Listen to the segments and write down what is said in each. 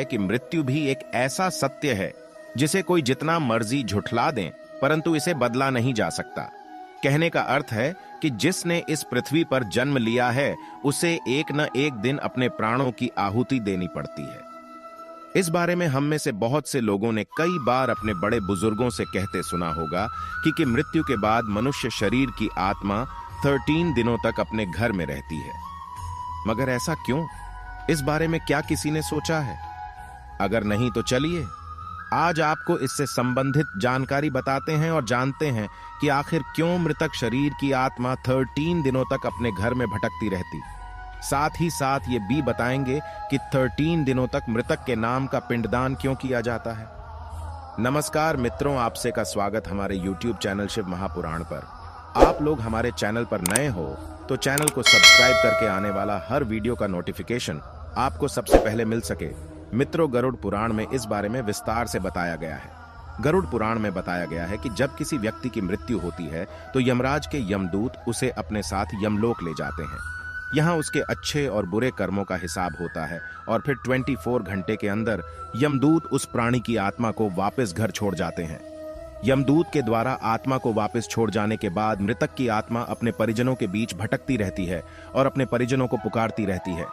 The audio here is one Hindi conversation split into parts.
है कि मृत्यु भी एक ऐसा सत्य है जिसे कोई जितना मर्जी झुठला दें, परंतु इसे बदला नहीं जा सकता। कहने का अर्थ है कि जिसने इस पृथ्वी पर जन्म लिया है उसे एक न एक दिन अपने प्राणों की आहुति देनी पड़ती है। इस बारे में हम में से बहुत से लोगों ने कई बार अपने बड़े बुजुर्गों से कहते सुना होगा कि मृत्यु के बाद मनुष्य शरीर की आत्मा 13 दिनों तक अपने घर में रहती है। मगर ऐसा क्यों? इस बारे में क्या किसी ने सोचा है? अगर नहीं तो चलिए आज आपको इससे संबंधित जानकारी बताते हैं और जानते हैं कि आखिर क्यों मृतक शरीर की आत्मा 13 दिनों तक अपने घर में भटकती रहती। साथ ही साथ ये भी बताएंगे कि 13 दिनों तक मृतक के नाम का पिंडदान क्यों किया जाता है। नमस्कार मित्रों, आपसे का स्वागत हमारे YouTube चैनल शिव महापुराण पर। आप लोग हमारे चैनल पर नए हो तो चैनल को सब्सक्राइब करके आने वाला हर वीडियो का नोटिफिकेशन आपको सबसे पहले मिल सके। मित्रों, गरुड़ पुराण में इस बारे में विस्तार से बताया गया है। गरुड़ पुराण में बताया गया है कि जब किसी व्यक्ति की मृत्यु होती है तो यमराज के यमदूत उसे अपने साथ यमलोक ले जाते हैं। यहाँ उसके अच्छे और बुरे कर्मों का हिसाब होता है और फिर 24 घंटे के अंदर यमदूत उस प्राणी की आत्मा को वापस घर छोड़ जाते हैं। यमदूत के द्वारा आत्मा को वापस छोड़ जाने के बाद मृतक की आत्मा अपने परिजनों के बीच भटकती रहती है और अपने परिजनों को पुकारती रहती है,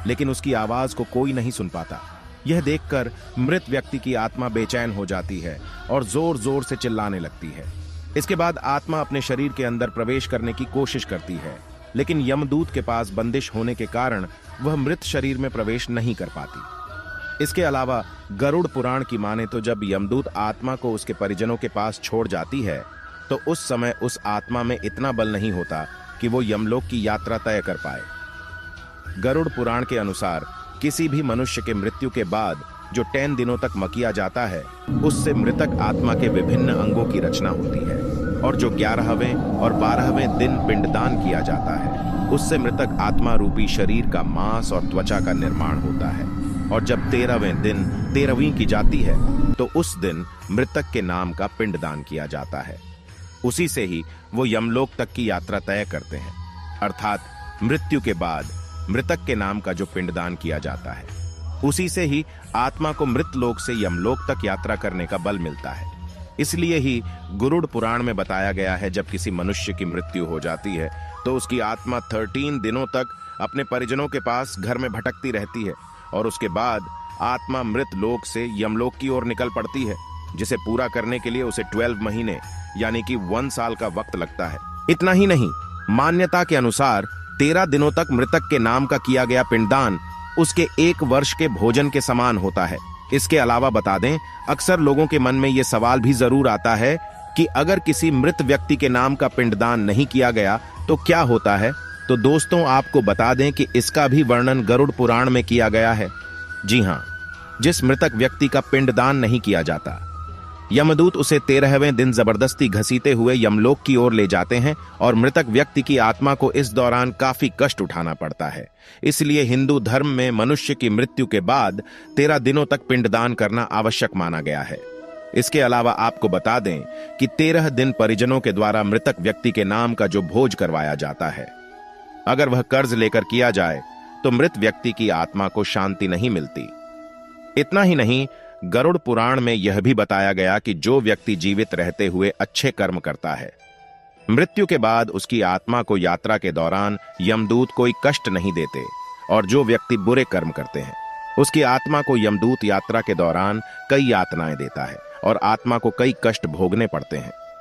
लेकिन उसकी आवाज को कोई नहीं सुन पाता। यह देखकर मृत व्यक्ति की आत्मा बेचैन हो जाती है और जोर जोर से चिल्लाने लगती है। इसके बाद आत्मा अपने शरीर के अंदर प्रवेश करने की कोशिश करती है, लेकिन यमदूत के पास बंदिश होने के कारण वह मृत शरीर में प्रवेश नहीं कर पाती। इसके अलावा गरुड़ पुराण की माने तो जब यमदूत आत्मा को उसके परिजनों के पास छोड़ जाती है तो उस समय उस आत्मा में इतना बल नहीं होता कि वो यमलोक की यात्रा तय कर पाए। गरुड़ पुराण के अनुसार किसी भी मनुष्य के मृत्यु के बाद जो 10 दिनों तक मकिया जाता है उससे मृतक आत्मा के विभिन्न अंगों की रचना होती है, और जो 11वें और 12वें दिन पिंडदान किया जाता है उससे मृतक आत्मा रूपी शरीर का मांस और त्वचा का निर्माण होता है। और जब 13वें दिन 13वीं की जाती है तो उस दिन मृतक के नाम का पिंडदान किया जाता है। उसी से ही वो यमलोक तक की यात्रा तय करते हैं, अर्थात मृत्यु के बाद मृतक के नाम का जो पिंडदान किया जाता है उसी से ही आत्मा को मृत लोक से यमलोक तक यात्रा करने का बल मिलता है। इसलिए ही गरुड़ पुराण में बताया गया है जब किसी मनुष्य की मृत्यु हो जाती है तो उसकी आत्मा 13 दिनों तक अपने परिजनों के पास घर में भटकती रहती है और उसके बाद आत्मा मृत लोक से यमलोक की ओर निकल पड़ती है, जिसे पूरा करने के लिए उसे 12 महीने यानी कि 1 साल का वक्त लगता है। इतना ही नहीं, मान्यता के अनुसार 13 दिनों तक मृतक के नाम का किया गया पिंडदान उसके 1 वर्ष के भोजन के समान होता है। इसके अलावा बता दें, अक्सर लोगों के मन में यह सवाल भी जरूर आता है कि अगर किसी मृत व्यक्ति के नाम का पिंडदान नहीं किया गया तो क्या होता है। तो दोस्तों, आपको बता दें कि इसका भी वर्णन गरुड़ पुराण में किया गया है। जी हाँ, जिस मृतक व्यक्ति का पिंडदान नहीं किया जाता, यमदूत उसे 13वें दिन जबरदस्ती घसीटे हुए यमलोक की ओर ले जाते हैं और मृतक व्यक्ति की आत्मा को इस दौरान काफी कष्ट उठाना पड़ता है। इसलिए हिंदू धर्म में मनुष्य की मृत्यु के बाद 13 दिनों तक पिंडदान करना आवश्यक माना गया है। इसके अलावा आपको बता दें कि 13 दिन परिजनों के द्वारा मृतक व्यक्ति के नाम का जो भोज करवाया जाता है, अगर वह कर्ज लेकर किया जाए तो मृत व्यक्ति की आत्मा को शांति नहीं मिलती। इतना ही नहीं, गरुड़ पुराण में यह भी बताया गया कि जो व्यक्ति जीवित रहते हुए अच्छे कर्म करता है, मृत्यु के बाद उसकी आत्मा को यात्रा के दौरान यमदूत कोई कष्ट नहीं देते, और जो व्यक्ति बुरे कर्म करते हैं उसकी आत्मा को यमदूत यात्रा के दौरान कई यातनाएं देता है और आत्मा को कई कष्ट भोगने पड़ते हैं।